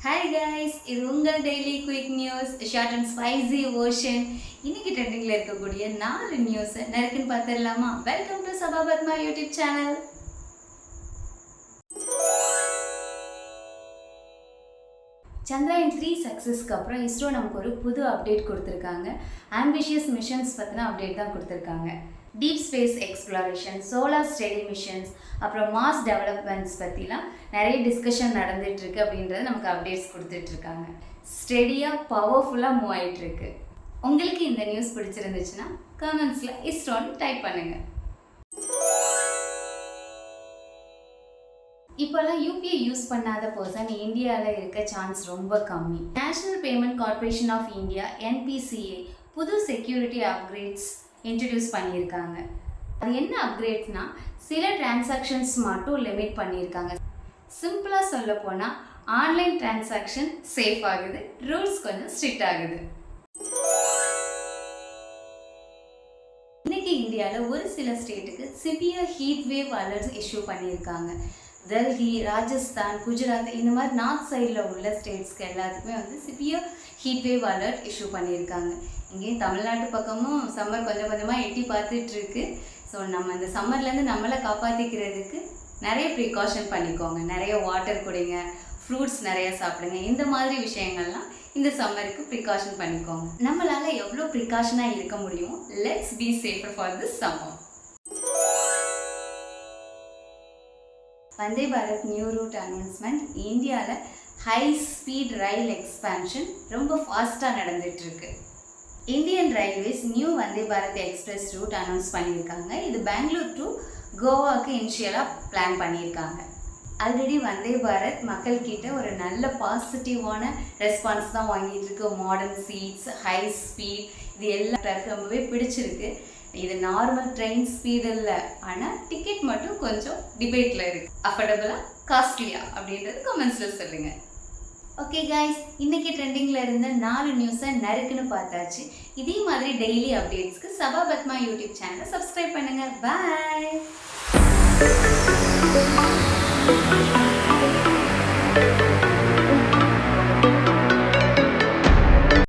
Hi guys, இது உங்கள் daily quick news short and spicy version. இன்னைக்கு ட்ரெண்டிங்ல இருக்கக்கூடிய 4 நியூஸ் நறுக்குன்னு பார்த்துடலாமா? Welcome to Sabapadma YouTube channel. Chandrayaan 3 சக்ஸஸ்க்கு அப்புறம் இஸ்ரோ நமக்கு ஒரு புது அப்டேட் கொடுத்துருக்காங்க. ஆம்பிஷியஸ் மிஷன்ஸ் பற்றின அப்டேட் தான் கொடுத்துருக்காங்க. Deep space exploration, solar study missions, அப்புறம் மாஸ் டெவலப்மெண்ட்ஸ் பற்றிலாம் நிறைய டிஸ்கஷன் நடந்துகிட்ருக்கு அப்படின்றத நமக்கு அப்டேட்ஸ் கொடுத்துட்ருக்காங்க. ஸ்டெடியாக பவர்ஃபுல்லாக மூவ் ஆகிட்டுருக்கு. உங்களுக்கு இந்த நியூஸ் பிடிச்சிருந்துச்சுன்னா கமெண்ட்ஸில் இஸ்ரோன்னு டைப் பண்ணுங்கள். இப்போல்லாம் யூபிஐ யூஸ் பண்ணாத பர்சன் இந்தியாவில் இருக்க சான்ஸ் ரொம்ப கம்மி. National payment corporation of India NPCA புது செக்யூரிட்டி அப்கிரேட்ஸ் இன்ட்ரடியூஸ் பண்ணியிருக்காங்க. அது என்ன அப்கிரேட்ஸ்னா, சில டிரான்சாக்ஷன்ஸ் மட்டும் லிமிட் பண்ணியிருக்காங்க. சிம்பிளாக சொல்ல போனால் ஆன்லைன் டிரான்சாக்ஷன் சேஃப் ஆகுது, ரூல்ஸ் கொஞ்சம் ஸ்ட்ரிக்ட் ஆகுது. இன்னைக்கு இந்தியாவில் ஒரு சில ஸ்டேட்டுக்கு severe heat wave alerts issue பண்ணியிருக்காங்க. டெல்லி, ராஜஸ்தான், குஜராத் இந்த மாதிரி நார்த் சைடில் உள்ள ஸ்டேட்ஸ்க்கு எல்லாத்துக்குமே severe heat wave alert issue பண்ணியிருக்காங்க. இங்கேயும் தமிழ்நாட்டு பக்கமும் சம்மர் கொஞ்சம் கொஞ்சமாக எட்டி பார்த்துட்ருக்கு. ஸோ நம்ம இந்த சம்மர்லேருந்து நம்மளை காப்பாற்றிக்கிறதுக்கு நிறைய ப்ரிகாஷன் பண்ணிக்கோங்க. நிறைய வாட்டர் குடிங்க, ஃப்ரூட்ஸ் நிறைய சாப்பிடுங்க. இந்த மாதிரி விஷயங்கள்லாம் இந்த சம்மருக்கு ப்ரிகாஷன் பண்ணிக்கோங்க. நம்மளால் எவ்வளோ ப்ரிகாஷனாக இருக்க முடியுமோ let's be safer for this summer. Vande Bharat new route announcement. இந்தியாவில் ஹை ஸ்பீட் ரயில் எக்ஸ்பேன்ஷன் ரொம்ப ஃபாஸ்ட்டாக நடந்துகிட்ருக்கு. Indian Railways new Vande Bharat express route announce பண்ணியிருக்காங்க. இது பெங்களூர் டு கோவாவுக்கு இனிஷியலாக பிளான் பண்ணியிருக்காங்க. ஆல்ரெடி வந்தே பாரத் மக்கள்கிட்ட ஒரு நல்ல பாசிட்டிவான ரெஸ்பான்ஸ் தான் வாங்கிட்டு இருக்கு. மாடர்ன் சீட்ஸ், ஹை ஸ்பீட், இது எல்லாம் ரொம்பவே பிடிச்சிருக்கு. இது நார்மல் ட்ரெயின் ஸ்பீடு இல்லை, ஆனால் டிக்கெட் மட்டும் கொஞ்சம் டிபேட்டில் இருக்குது. அஃபோர்டபுளாக காஸ்ட்லியா அப்படின்றது கமெண்ட்ஸில் சொல்லுங்கள். ஓகே கைஸ், இன்றைக்கி ட்ரெண்டிங்கில் இருந்த 4 நியூஸை நறுக்குன்னு பார்த்தாச்சு. இதே மாதிரி டெய்லி அப்டேட்ஸ்க்கு சபாபத்மா யூடியூப் சேனலை சப்ஸ்கிரைப் பண்ணுங்கள். பாய்.